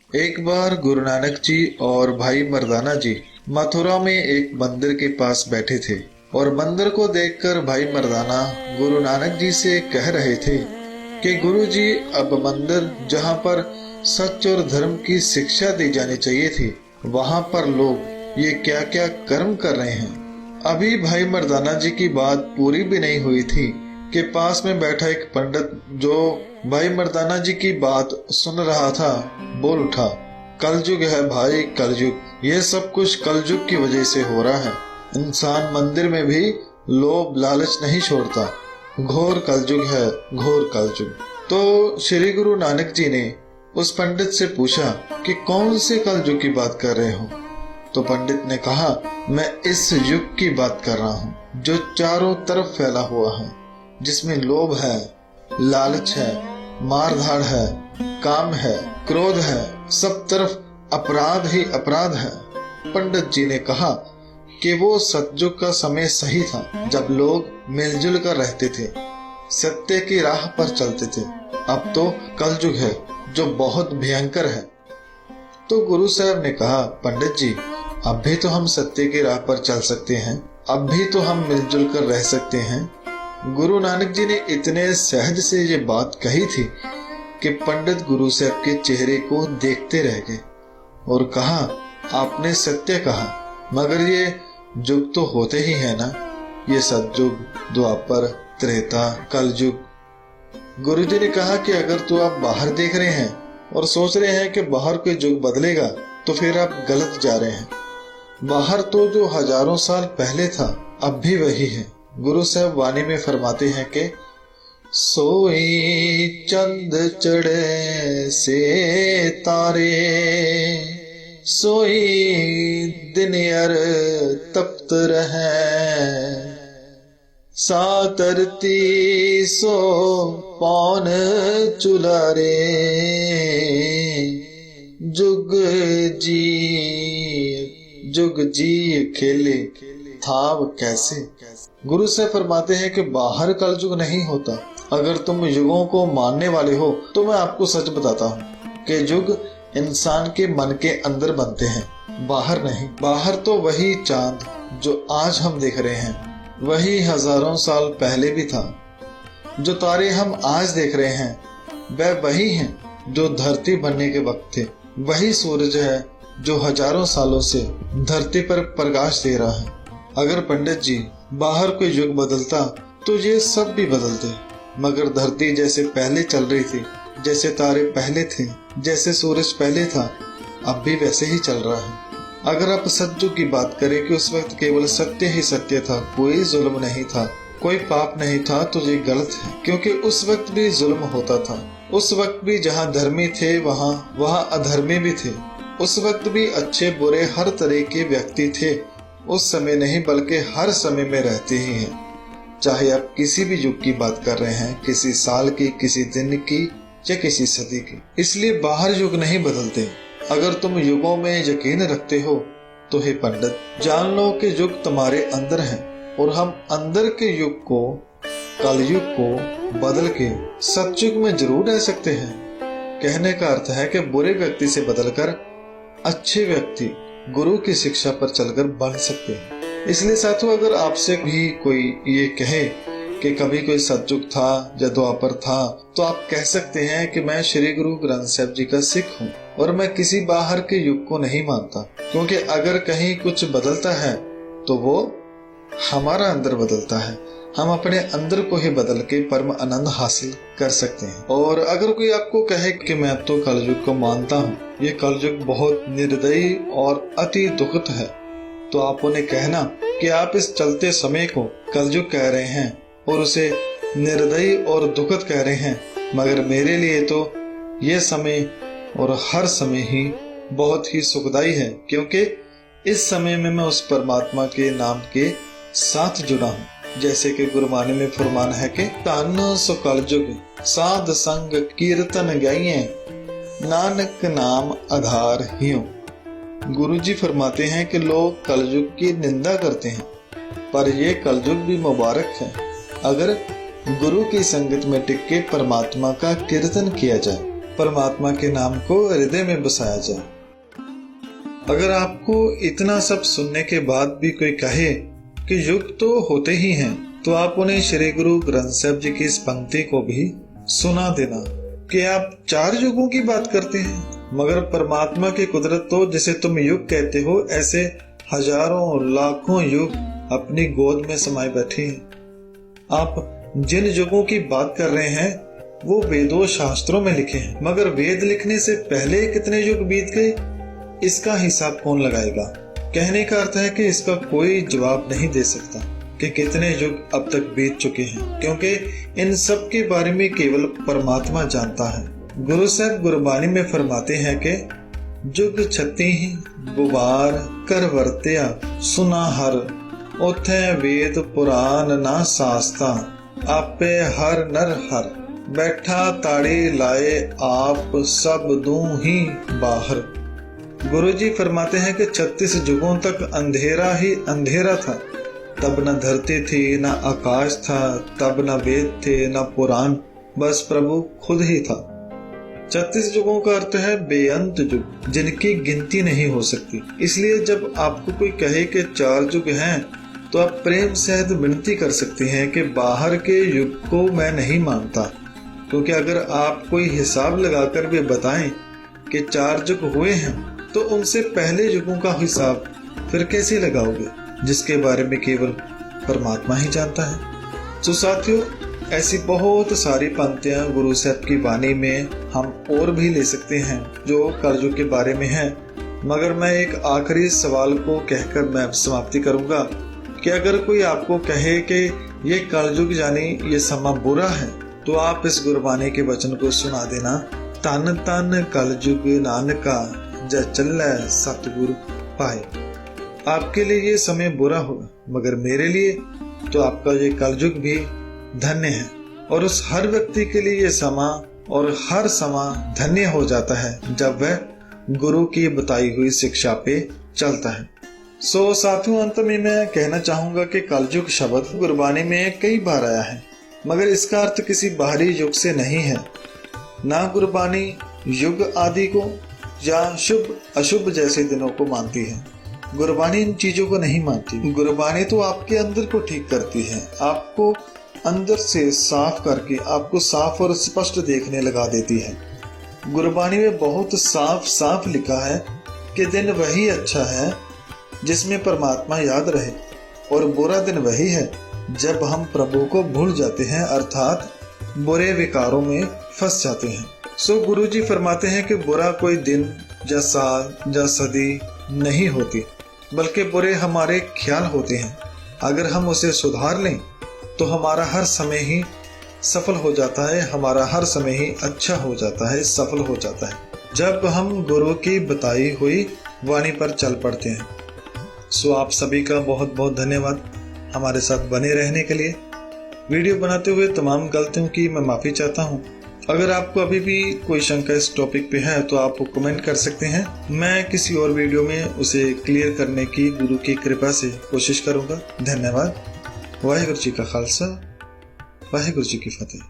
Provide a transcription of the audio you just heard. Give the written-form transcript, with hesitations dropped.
एक बार गुरु नानक जी और भाई मर्दाना जी मथुरा में एक मंदिर के पास बैठे थे और मंदिर को देखकर भाई मर्दाना गुरु नानक जी से कह रहे थे कि गुरु जी, अब मंदिर जहाँ पर सच और धर्म की शिक्षा दी जानी चाहिए थी, वहाँ पर लोग ये क्या क्या कर्म कर रहे हैं। अभी भाई मर्दाना जी की बात पूरी भी नहीं हुई थी कि पास में बैठा एक पंडित जो भाई मर्दाना जी की बात सुन रहा था बोल उठा, कलयुग है भाई, कलयुग। ये सब कुछ कलयुग की वजह से हो रहा है। इंसान मंदिर में भी लोभ लालच नहीं छोड़ता। घोर कलयुग है, घोर कलयुग। तो श्री गुरु नानक जी ने उस पंडित से पूछा कि कौन से कलयुग की बात कर रहे हो। तो पंडित ने कहा, मैं इस युग की बात कर रहा हूँ जो चारों तरफ फैला हुआ है, जिसमें लोभ है, लालच है, मारधाड़ है, काम है, क्रोध है, सब तरफ अपराध ही अपराध है। पंडित जी ने कहा कि वो सतयुग का समय सही था, जब लोग मिलजुल कर रहते थे, सत्य की राह पर चलते थे। अब तो कलयुग है जो बहुत भयंकर है। तो गुरु साहब ने कहा, पंडित जी, अब भी तो हम सत्य की राह पर चल सकते हैं, अब भी तो हम मिलजुल कर रह सकते हैं। गुरु नानक जी ने इतने सहज से ये बात कही थी कि पंडित गुरु साहब के चेहरे को देखते रह गए और कहा, आपने सत्य कहा, मगर ये युग तो होते ही है ना, ये सतयुग, द्वापर, त्रेता, कलयुग। गुरुजी ने कहा कि अगर तो आप बाहर देख रहे हैं और सोच रहे हैं कि बाहर कोई युग बदलेगा, तो फिर आप गलत जा रहे हैं। बाहर तो जो हजारों साल पहले था अब भी वही है। गुरु साहब वाणी में फरमाते हैं कि सोई चंद चढ़े से तारे, सोई दिन अर तप्त रहे, सातरती सो पौन चुलारे, जुग जी खेले थाव कैसे। गुरु से फरमाते हैं कि बाहर कलयुग नहीं होता। अगर तुम युगों को मानने वाले हो तो मैं आपको सच बताता हूँ कि युग इंसान के मन के अंदर बनते हैं, बाहर नहीं। बाहर तो वही चांद जो आज हम देख रहे हैं, वही हजारों साल पहले भी था। जो तारे हम आज देख रहे हैं वह वही हैं जो धरती बनने के वक्त थे। वही सूरज है जो हजारों सालों से धरती पर प्रकाश दे रहा है। अगर पंडित जी बाहर कोई युग बदलता तो ये सब भी बदलते, मगर धरती जैसे पहले चल रही थी, जैसे तारे पहले थे, जैसे सूरज पहले था, अब भी वैसे ही चल रहा है। अगर आप सतयुग की बात करें कि उस वक्त केवल सत्य ही सत्य था, कोई जुल्म नहीं था, कोई पाप नहीं था, तो ये गलत है, क्योंकि उस वक्त भी जुल्म होता था। उस वक्त भी जहाँ धर्मी थे वहाँ अधर्मी भी थे। उस वक्त भी अच्छे बुरे हर तरह के व्यक्ति थे। उस समय नहीं बल्कि हर समय में रहते ही हैं। चाहे आप किसी भी युग की बात कर रहे हैं, किसी साल की, किसी दिन की या किसी सदी की। इसलिए बाहर युग नहीं बदलते। अगर तुम युगों में यकीन रखते हो तो हे पंडित, जान लो कि युग तुम्हारे अंदर है और हम अंदर के युग को, कलयुग को बदल के सतयुग में जरूर रह सकते हैं। कहने का अर्थ है कि बुरे व्यक्ति से बदलकर अच्छे व्यक्ति गुरु की शिक्षा पर चलकर बन सकते हैं। इसलिए साथियों, अगर आपसे भी कोई ये कहे कि कभी कोई सतयुग था या द्वापर था, तो आप कह सकते हैं कि मैं श्री गुरु ग्रंथ साहिब जी का सिख हूँ और मैं किसी बाहर के युग को नहीं मानता, क्योंकि अगर कहीं कुछ बदलता है तो वो हमारा अंदर बदलता है। हम अपने अंदर को ही बदल के परम आनंद हासिल कर सकते हैं। और अगर कोई आपको कहे कि मैं तो कलयुग को मानता हूँ, ये कलयुग बहुत निर्दयी और अति दुखद है, तो आप उन्हें कहना कि आप इस चलते समय को कलयुग कह रहे हैं और उसे निर्दयी और दुखद कह रहे हैं, मगर मेरे लिए तो ये समय और हर समय ही बहुत ही सुखदायी है, क्योंकि इस समय में मैं उस परमात्मा के नाम के साथ जुड़ा हूँ। जैसे कि गुरबानी में फरमान है कि धन सो कलयुग साध संग कीर्तन गाइए, नानक नाम आधार हियो। गुरु जी फरमाते हैं कि लोग कलयुग की निंदा करते हैं, पर ये कलयुग भी मुबारक है अगर गुरु की संगत में टिक के परमात्मा का कीर्तन किया जाए। परमात्मा के नाम को हृदय में बसाया जाए। अगर आपको इतना सब सुनने के बाद भी कोई कहे कि युग तो होते ही हैं, तो आप उन्हें श्री गुरु ग्रंथ साहिब जी की इस पंक्ति को भी सुना देना कि आप 4 युगों की बात करते हैं, मगर परमात्मा की कुदरत तो जिसे तुम युग कहते हो, ऐसे हजारों लाखों युग अपनी गोद में समाये बैठे हैं। आप जिन युगों की बात कर रहे हैं वो वेदों शास्त्रों में लिखे हैं, मगर वेद लिखने से पहले कितने युग बीत गए इसका हिसाब कौन लगाएगा। कहने का अर्थ है कि इसका कोई जवाब नहीं दे सकता कि कितने युग अब तक बीत चुके हैं, क्योंकि इन सब के बारे में केवल परमात्मा जानता है। गुरु साहब गुरबाणी में फरमाते हैं कि जुग छती बुबार कर वरत्या सुना हर, उथे वेद पुराण ना सास्ता, आपे हर नर हर, बैठा ताड़ी लाए आप सब दूं ही बाहर। गुरु जी फरमाते हैं कि 36 युगों तक अंधेरा ही अंधेरा था। तब न धरती थी, न आकाश था, तब न वेद थे, न पुराण, बस प्रभु खुद ही था। 36 युगों का अर्थ है बेअंत युग, जिनकी गिनती नहीं हो सकती। इसलिए जब आपको कोई कहे कि 4 युग हैं, तो आप प्रेम सहित विनती कर सकते हैं कि बाहर के युग को मैं नहीं मानता, क्योंकि अगर आप कोई हिसाब लगाकर भी बताएं कि 4 युग हुए हैं, तो उनसे पहले युगों का हिसाब फिर कैसे लगाओगे, जिसके बारे में केवल परमात्मा ही जानता है। तो साथियों, ऐसी बहुत सारी पंक्तियां गुरु साहब की वाणी में हम और भी ले सकते हैं जो कलयुग के बारे में है, मगर मैं एक आखिरी सवाल को कहकर मैं समाप्ति करूंगा कि अगर कोई आपको कहे कि ये कलयुग यानी ये समा बुरा है, तो आप इस गुरबाणी के वचन को सुना देना। तन तन कलयुग नानका, जय चलै सतगुरु पाए। आपके लिए ये समय बुरा होगा, मगर मेरे लिए तो आपका ये कलयुग भी धन्य है, और उस हर व्यक्ति के लिए ये समा और हर समा धन्य हो जाता है जब वह गुरु की बताई हुई शिक्षा पे चलता है। सो साथियों, अंत में मैं कहना चाहूंगा कि कलयुग शब्द गुरबाणी में कई बार आया है, मगर इसका अर्थ किसी बाहरी युग से नहीं है। ना गुरबाणी युग आदि को या शुभ अशुभ जैसे दिनों को मानती है। गुरबाणी इन चीजों को नहीं मानती। गुरबाणी तो आपके अंदर को ठीक करती है, आपको अंदर से साफ करके आपको साफ और स्पष्ट देखने लगा देती है। गुरबाणी में बहुत साफ साफ लिखा है कि दिन वही अच्छा है जिसमें परमात्मा याद रहे, और बुरा दिन वही है जब हम प्रभु को भूल जाते हैं, अर्थात बुरे विकारों में फंस जाते हैं। सो गुरु जी फरमाते हैं कि बुरा कोई दिन या साल या सदी नहीं होती, बल्कि बुरे हमारे ख्याल होते हैं। अगर हम उसे सुधार लें तो हमारा हर समय ही सफल हो जाता है, हमारा हर समय ही अच्छा हो जाता है, सफल हो जाता है, जब हम गुरु की बताई हुई वाणी पर चल पड़ते हैं। सो आप सभी का बहुत बहुत धन्यवाद हमारे साथ बने रहने के लिए। वीडियो बनाते हुए तमाम गलतियों की मैं माफ़ी चाहता हूँ। अगर आपको अभी भी कोई शंका इस टॉपिक पे है तो आप कमेंट कर सकते हैं, मैं किसी और वीडियो में उसे क्लियर करने की गुरु की कृपा से कोशिश करूँगा। धन्यवाद। वाहिगुरु जी का खालसा, वाहिगुरु जी की फतेह।